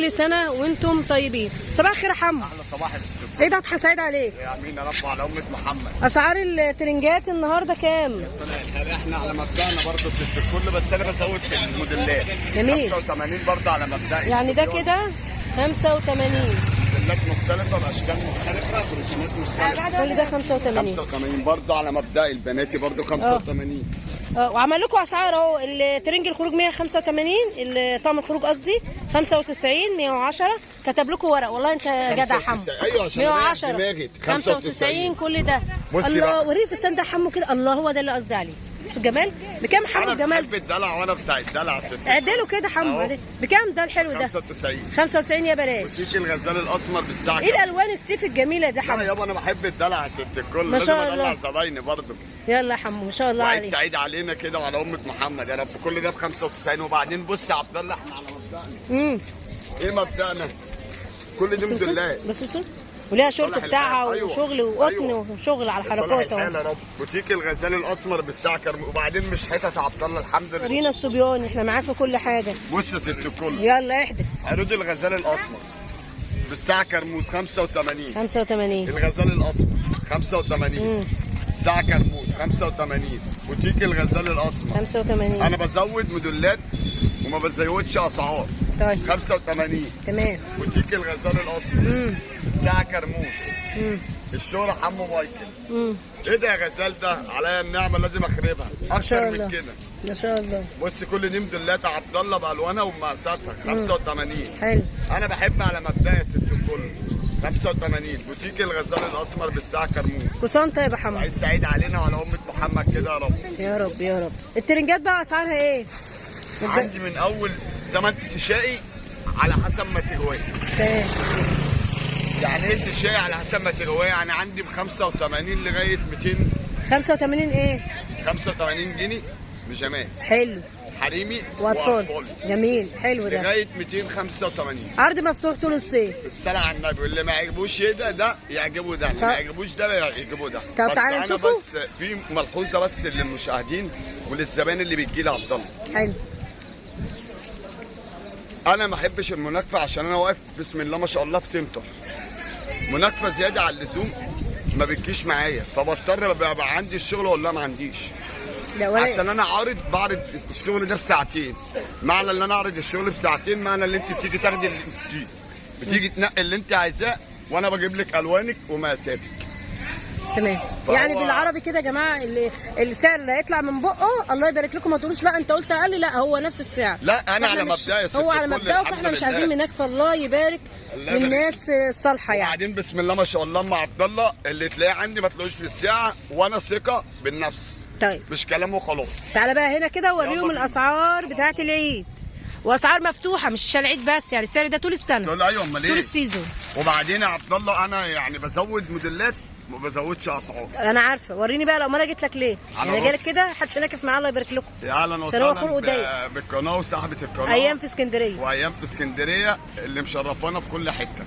كل سنه وانتم طيبين. صباح الخير يا حمو. احلى صباح الخير. عيد اضحى سعيد عليك. يا امين يا رب على امه محمد. اسعار الترنجات النهارده كام؟ احنا على مبدأنا برضه ست الكل، بس انا بزود في الموديلات. جميل. 85 برضه على مبدئي. يعني ده كده 85. موديلات مختلفه باشكال مختلفه برسومات مختلفه. كل ده 85. 85 برضه على مبدئي. البناتي برضه 85. وعمل لكم اسعار اهو. الترنج الخروج 185، طقم الخروج قصدي 95 110. كتب لكم ورق. والله انت جدع يا حمو. ايوه عشان 110 95 كل ده. الله وريني الفستان ده حمو كده. الله هو ده اللي قصدي عليه. بص الجمال. بكام حمو الجمال؟ انا بحب الدلع وانا بتاع الدلع ست. اعدله كده حمو. بكام ده الحلو ده؟ 95. 95 يا بلاش. وتيجي الغزال الاسمر بالساعه. ايه الالوان السيف الجميله دي حمو؟ لا يابا انا بحب الدلع يا ست الكل. ما شاء الله. لازم ادلع زبايني برضه. يلا يا حمو ما شاء الله وعيد عليك. سعيد علينا كده وعلى امه محمد يا رب. كل ده ب 95. وبعدين بص يا عبد الله احنا على مبدأنا. ايه مبدأنا؟ كل دي موديلات. بس وليها شورت بتاعها وشغل وقطن وشغل على الحركات اهو. يا رب. بوتيك الغزال الاسمر بالساعه كام؟ وبعدين مش حتت يا عبد الله الحمد لله. رينا الصبيان احنا معاك في كل حاجه. بص يا ست الكل. يلا احدث. عروض الغزال الاسمر بالساعه كرموز 85. 85. الغزال الاسمر 85. الساعه كرموز 85. بوتيك الغزال الاسمر 85. انا بزود موديلات وما بزودش اسعار. طيب 85. تمام. بوتيك الغزال الاسمر الساعه كرموز. الشغل حمو مايكل. ايه ده يا غزال ده؟ عليا النعمه لازم اخربها اكتر من كده. ما شاء الله. بص كل دي موديلات عبد الله بالوانها ومقاساتها 85. حلو. انا بحب على مبدأ يا ست الكل 85. بوتيك الغزال الاسمر بالساعه كرموز. كل سنه طيب يا حمو. عيد سعيد علينا وعلى امه محمد كده يا رب. يا رب يا رب. الترنجات بقى اسعارها ايه؟ عندي من اول زي ما انت تشائي على حسب ما تهواي. تمام. يعني ايه تشائي على حسب ما تهواي؟ يعني عندي ب 85 لغايه 200. 85 ايه؟ 85 جنيه بجمال. حلو. حريمي واطفال. جميل حلو ده. لغايه 285. عرض مفتوح طول الصيف. الصلاة على النبي. واللي ما يعجبوش ده يعجبه ده، اللي ما يعجبوش ده يعجبه ده. طب تعالى نشوفه. بس في ملحوظه بس للمشاهدين وللزبائن اللي بتجي لي عبد الله. حلو. انا ما احبش المناكفه عشان انا واقف بسم الله ما شاء الله في سنتر. مناكفه زياده عن اللزوم ما بتجيش معايا، فبضطر بقى عندي الشغل ولا ما عنديش. عشان انا بعرض الشغل ده بساعتين. معنى ان انا اعرض الشغل بساعتين معنى ان انت بتيجي تاخدي اللي انت بتيجي تنقي اللي انت عايزاه وانا بجيب لك الوانك ومقاساتك. تمام. يعني بالعربي كده يا جماعه السعر اللي هيطلع من بقه الله يبارك لكم ما تقولوش لا انت قلت اقل، لا هو نفس السعر. لا انا على مبدأي. هو على مبدأه فاحنا مش عايزين مناكفه. الله يبارك للناس الصالحه يعني. وبعدين بسم الله ما شاء الله مع عبد الله اللي تلاقيه عندي ما تلاقوش في الساعه وانا ثقه بالنفس. طيب مش كلام وخلاص. تعالى بقى هنا كده ووريهم الاسعار بتاعه العيد. واسعار مفتوحه مش عشان العيد بس، يعني السعر ده طول السنه. ايوه امال ايه؟ طول السيزون. وبعدين يا عبد الله انا يعني بزود موديلات ما بزودش اسعار. انا عارفه. وريني بقى لو ما انا جيت لك ليه؟ انا جاي لك كده محدش ناكف معاه الله يبارك لكم. يا اهلا وسهلا بالقناه وصاحبه القناه. ايام في اسكندريه. وايام في اسكندريه اللي مشرفانا في كل حته.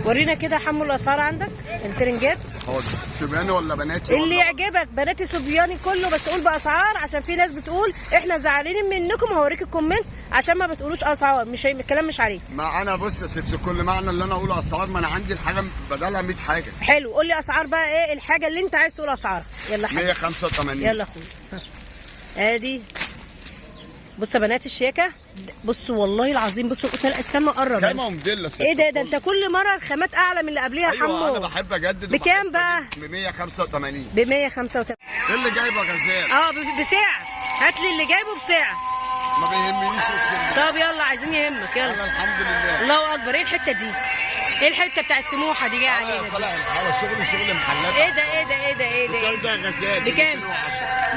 ورينا كده يا حمو الاسعار عندك الترنجات. حاضر. صبياني ولا بناتي؟ اللي يعجبك. بناتي صبياني كله، بس قول باسعار عشان في ناس بتقول احنا زعلانين منكم. هوريك الكومنت عشان ما بتقولوش اسعار. مش الكلام مش عليك. ما انا بص يا ست كل معنى اللي انا اقول اسعار ما انا عندي الحاجه بدلها 100 حاجه. حلو. قول لي اسعار بقى ايه الحاجه اللي انت عايز تقول اسعارها. يلا حاجه 185. يلا اخويا. ادي بص يا بنات الشياكه. بصوا والله العظيم. بصوا استنى اقرب. كام موديل ايه ده انت كل مره الخامات اعلى من اللي قبليها يا حمو. ايوه انا بحب اجدد. بكام بقى؟ ب 185. ب 185. ايه اللي جايبه غزال؟ بسعر. هات لي اللي جايبه بسعر. ما بيهمنيش اقسم بالله. طب يلا عايزين يهمك. يلا انا الحمد لله. الله اكبر. ايه الحته دي؟ ايه الحته بتاعت سموحه دي جايه علينا؟ صالح الحاله شغل محلات. ايه ده ده غزال بكام؟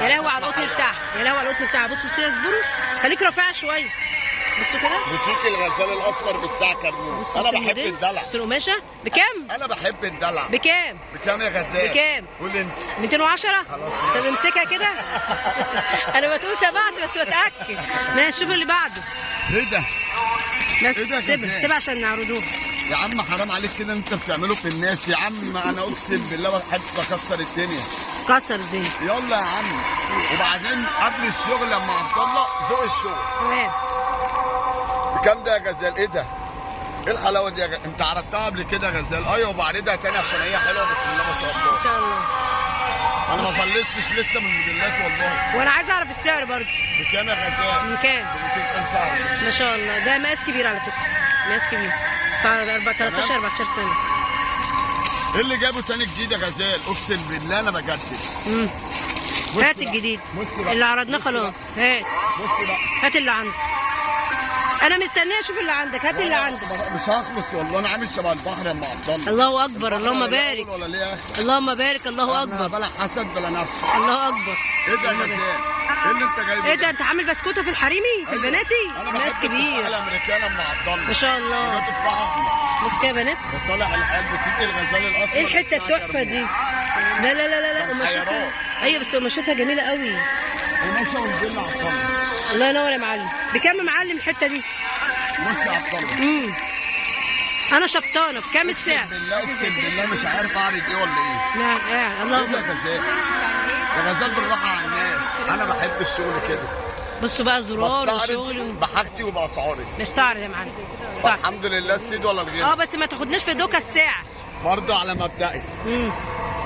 يا لهوي على القطن بتاعها. يا لهوي على القطن بتاعها. بصوا كده اصبروا. خليك رافعها شويه. بصوا كده. بوتيك الغزال الاسمر بالساعه كرموز. انا بحب الدلع. بصوا القماشه بكام؟ انا بحب الدلع. بكام يا غزال؟ بكام؟ قول انت. 210. خلاص. طب امسكها كده. انا بتقول سبعت بس بتاكد. ماشي شوف اللي بعده. ايه ده؟ بس سيبها عشان نعرضوها. يا عم حرام عليك كده انت بتعمله في الناس يا عم. انا اقسم بالله بحب اكسر الدنيا. كسر الدنيا. يلا يا عم. وبعدين قبل الشغل لما عبد الله ذوق الشغل. تمام. بكام ده يا غزال؟ ايه ده؟ ايه الحلاوه دي يا غزال؟ انت عرضتها قبل كده يا غزال؟ ايوه وبعرضها تاني عشان هي حلوه بسم الله ما شاء الله. ان شاء الله. انا ما فلستش لسه من الموديلات والله. وانا عايزه اعرف السعر برضه. بكام يا غزال؟ بكام؟ ب 225. ما شاء الله، ده مقاس كبير على فكره، مقاس كبير بتاع 13 14 سنه. ايه اللي جابه تاني جديد يا غزال؟ اقسم بالله انا بجدد. هات الجديد اللي عرضناه خلاص. هات بص بقى، هات اللي عندك، انا مستنيه اشوف اللي عندك. هات اللي عندك. مش هخلص والله، انا عامل شبه البحر يا ام عبد الله. الله اكبر، اللهم بارك، ولا ليه يا اخي؟ اللهم بارك، الله انا اكبر، بلا حسد بلا نفس. الله اكبر. ايه ده يا غزال؟ ايه اللي انت جايبه؟ ايه ده؟ انت عامل بسكوته في الحريمي في البناتي؟ مقاس كبير الامريكانه ام عبد الله ما شاء الله. ده تفاح احمر بس كده يا بنات. وصالح الحال بتيجي الغزال الاصفر. ايه الحته التحفه دي؟ لا لا لا لا لا، قماشتها ايوه بس قماشتها جميله قوي. قماشه ونزلنا على الطاوله. الله ينور يا معلم. بكام يا معلم الحته دي؟ بص على الطاوله. انا شبطانه. بكام السعر؟ بالله اقسم بالله مش عارف اعرض ايه ولا ايه. نعم الله اكبر. يا غزال يا غزال بالراحه على الناس، انا بحب الشغل كده. بصوا بقى زرار وشغل بحاجتي وباسعاري. بستعرض يا معلم. الحمد لله السيد ولا الغير. بس ما تاخدناش في دوكا الساعه برضه على مبدئي.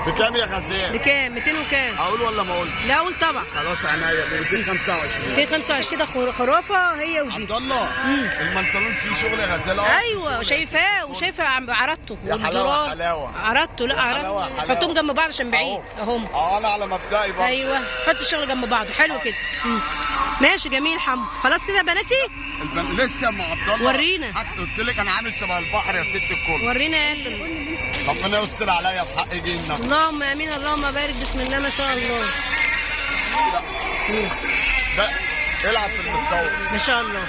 بكام يا غزال؟ بكام؟ 200 وكام؟ اقول ولا ما اقولش؟ لا اقول طبعا. خلاص عينيا ب 225. 225 كده خرافه هي ودي. عبد الله المنطلون فيه شغل يا غزال. ايوه شايفاه وشايفه عرضته. يا حلاوه حلاوه. عرضته. لا عرضته. حطهم جنب بعض عشان بعيد اهم. انا على مبدئي برضه. ايوه حط الشغل جنب بعضه حلو كده. ماشي جميل حمو. خلاص كده يا بناتي. لسه يا ام عبد الله. ورينا. قلت لك انا عامل شبه البحر يا ست الكل. ورينا يا ربنا يستر عليا بحق جينا. اللهم امين، اللهم بارك، بسم الله ما شاء الله. ده العب في المستوى ما شاء الله.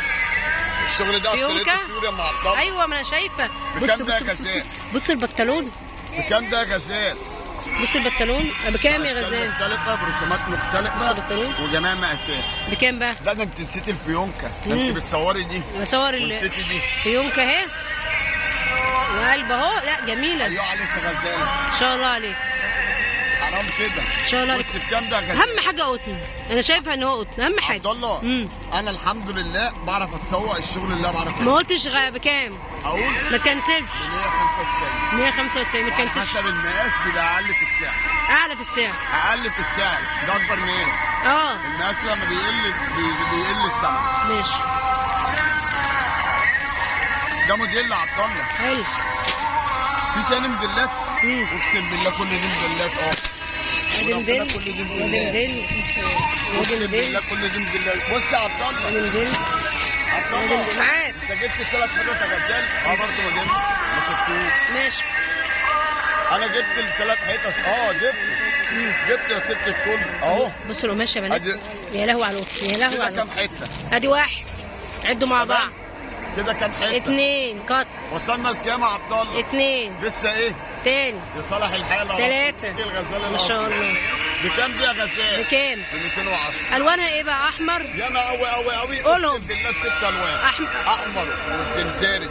الشغل ده اكتريته سوري يا ام عبد الله. ايوه ما انا شايفه. بكام ده يا غزال؟ بص البنطلون. بكام ده يا غزال؟ بص البنطلون بكام يا غزال؟ مختلفه برسومات مختلفه وجميع مقاسات. بكام بقى؟ ده انت نسيتي الفيونكه. انت بتصوري دي. بصور نسيتي دي فيونكه اهي وقلب اهو. لا جميله. ايوه عليك يا غزال. ان شاء الله عليك. حرام كده. ان شاء الله عليك. بس بكام ده يا غزال؟ اهم حاجه قطن. انا شايفه ان هو قطن اهم حاجه. عبد الله انا الحمد لله بعرف اتسوق الشغل اللي بعرف. ما قلتش بكام؟ اقول ما تكنسلش. 195. 195 ما تكنسلش. حسب المقاس بيبقى اقل في السعر. اعلى في السعر. اقل في السعر ده اكبر مقاس. المقاس لما بيقل بيقل الثمن. ماشي. ده موديل عبد الله. حلو. في تاني موديلات. اقسم بالله كل دي موديلات. ادي موديل. كل دي موديلات. اقسم بالله كل دي موديلات. بص يا عبد الله. ادي موديل. عبد الله معاك. انت جبت 3 حتت يا غزال. برضه ما جبتش. ما سبتوش. ماشي. انا جبت ال3 حتت. جبت يا ست الكل اهو. بصوا القماش يا بنات. يا لهوي على القطن. يا لهوي على كام حته؟ ادي واحد. عدوا مع بعض. كده كام حته؟ 2 قط. وصلنا لكام يا عبد الله؟ 2 لسه ايه؟ تاني لصالح الحال. 3 الغزال ما شاء الله. بكام دي يا غزال؟ بكام؟ ب 210. الوانها ايه بقى؟ احمر؟ ياما قوي قوي قوي. قولهم. اقسم بالله ب6 الوان. احمر والجنزاري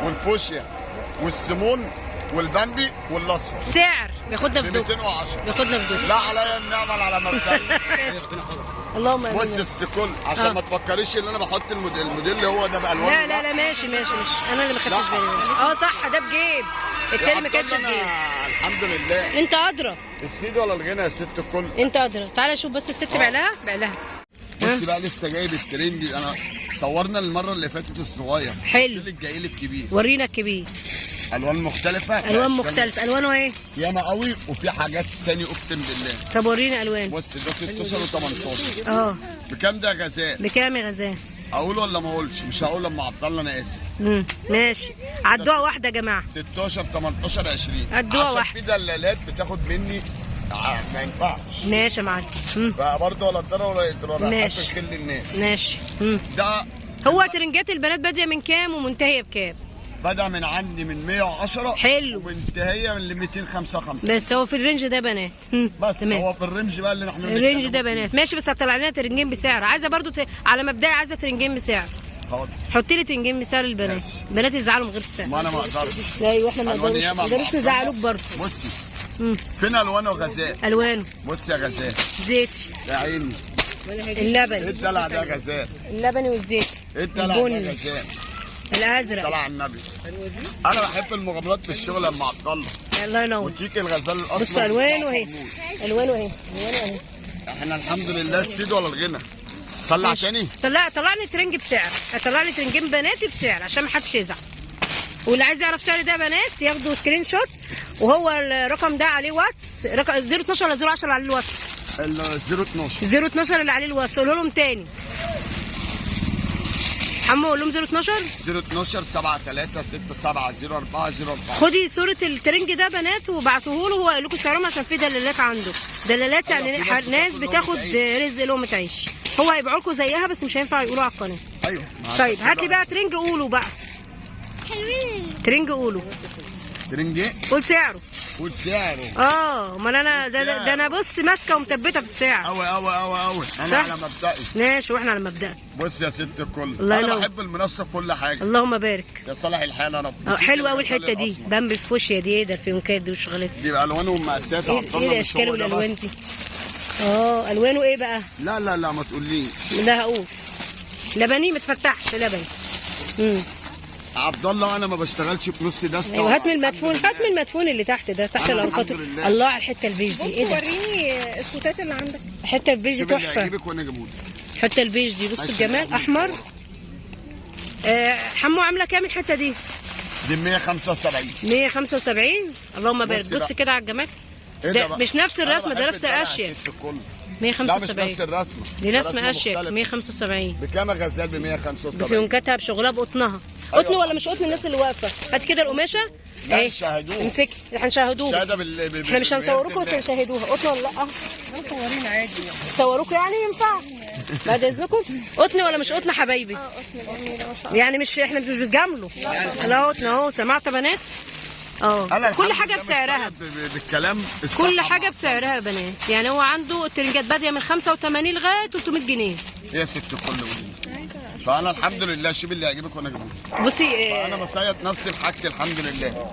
والفوشيا والسمون والبامبي والاصفر. سعر بياخدنا في دوك. 210 بياخدنا في دوك. لا عليا النعمه على مبدأ. اللهم امين. بص يا ست الكل عشان ما تفكريش ان انا بحط الموديل اللي هو ده بالوان. لا لا لا ماشي انا اللي ما خدتش بالي. صح ده بجيب التاني ما كانش بجيب. الحمد لله. انت ادرى. السيد ولا الغنى يا ست الكل؟ انت ادرى. تعالى شوف بس الست بعلها. بص بقى لسه جايب الترند. انا صورنا المره اللي فاتت الصغير. حلو. الجاي لي الكبير. ورينا الكبير. الوان مختلفه. الوانه ايه؟ ياما قوي وفي حاجات تاني اقسم بالله. طب ورينا الوان. بص ده 16 و18. بكام ده يا غزال؟ بكام يا غزال؟ اقول ولا ما اقولش؟ مش هقول لما عبد الله انا اسف. ماشي. عدوها واحده يا جماعه. 16 18 20. عدوها واحده. في دلالات بتاخد مني ما ينفعش. ماشي يا معلم. فبرضه ولا الضرر ولا الاضرار. ماشي. حتى نخلي الناس. ماشي. ده هو ترنجات البنات باديه من كام ومنتهيه بكام؟ بدأ من عندي من 110. حلو. ومنتهيه من 255. بس هو في الرينج ده بنات. بس تمام. هو في الرينج بقى اللي احنا الرينج ده بنات. ماشي بس هتطلع لنا ترنجين بسعر. عايزه برضو على مبدئي عايزه ترنجين بسعر. حاضر. حطي لي ترنجين بسعر البنات. البنات يزعلوا من غير سعر. ما انا ما اقدرش. ايوه احنا ما نقدرش نزعلوك برضه. بصي فين الوانه غزال؟ الوانه. بص يا غزال. زيتي. يا عيني. اللبني. ايه الدلع ده يا غزال؟ اللبني والزيتي. ايه الدلع ده يا غزال؟ الازرق. طلع على النبي. انا بحب المغامرات في الشغل لما عبد الله. الله ينور. وتيك الغزال الاسمر. بص الوانه اهي. الوانه اهي. احنا الحمد لله السيد ولا الغنى. طلع تاني. طلع لي ترنج بسعر. طلع لي ترنجين بناتي بسعر عشان ما حدش يزعل. واللي عايز يعرف سعر ده بنات ياخدوا سكرين شوت، وهو الرقم ده عليه واتس، رقم 012 ولا 010 عليه الواتس؟ ال 012. 012 اللي عليه الواتس. قول لهم تاني. حمو قول لهم 012 012 73 67 04 04. خدي صورة الترنج ده بنات وبعتوه له، هو قال لكم سعرهم عشان في دلالات عنده. دلالات يعني ناس بتاخد رزق لقمة عيش. هو هيبيعوا لكم زيها بس مش هينفع يقولوا على القناة. ايوه. طيب هات لي بقى ترنج قولوا بقى. ترنج قولوا. ترنج ايه؟ قول سعره. قول سعره. امال انا ده انا بص ماسكه ومثبته في السعر. قوي انا على مبدئي. ماشي واحنا على مبدأ. بص يا ست الكل، الله انا ينور. بحب المنافسه في كل حاجه. اللهم بارك. يا صالح الحال يا رب. حلوه قوي الحته دي. بامبي الفوشيا دي ايه ده الفيونكات دي والشغلات دي الوان ومقاسات ايه الاشكال والالوان دي؟ الوانه ايه بقى؟ لا ما تقوليش. لا هقول لبني متفتحش لبني. عبد الله انا ما بشتغلش بنص دستة. ايوه هات من المدفون اللي تحت ده، تحت الارقام. الله على الحته البيج دي. ايه ده؟ وريني السوتات اللي عندك. الحته البيج دي تحفه. اجيبك وانا اجيبهولك. الحته البيج دي بص الجمال احمر. حمو عامله كام الحته دي؟ دي 175. 175. اللهم بارك. بص كده على الجمال. ده مش نفس الرسمه، ده نفس اشيك. 175. لا مش نفس الرسمه، دي رسمه اشيك. 175. بكام يا غزال؟ ب 175. بفيونكاتها بشغلها بقطنها. أيوة. قطن ولا مش قطن الناس اللي واقفه؟ هات كده القماشه اهي. شاهدوها. امسكي هنشاهدوها. شهاده احنا مش هنصوروكم بس هنشاهدوها. قطن ولا لا؟ مصورين عادي. صوروكم يعني ينفع؟ بعد اذنكم. قطن ولا مش قطن حبايبي؟ قطن الاميره ما شاء الله. يعني مش احنا مش بنجامله. لا قطن اهو. سمعت بنات؟ كل حاجه بسعرها. بالكلام كل حاجه بسعرها يا بنات. يعني هو عنده الترنجات باديه من 85 لغايه 300 جنيه. يا ست الكل. فانا الحمد لله شوف اللي يعجبك وانا اجيبه. بصي انا بصيد نفسي الحاج الحمد لله.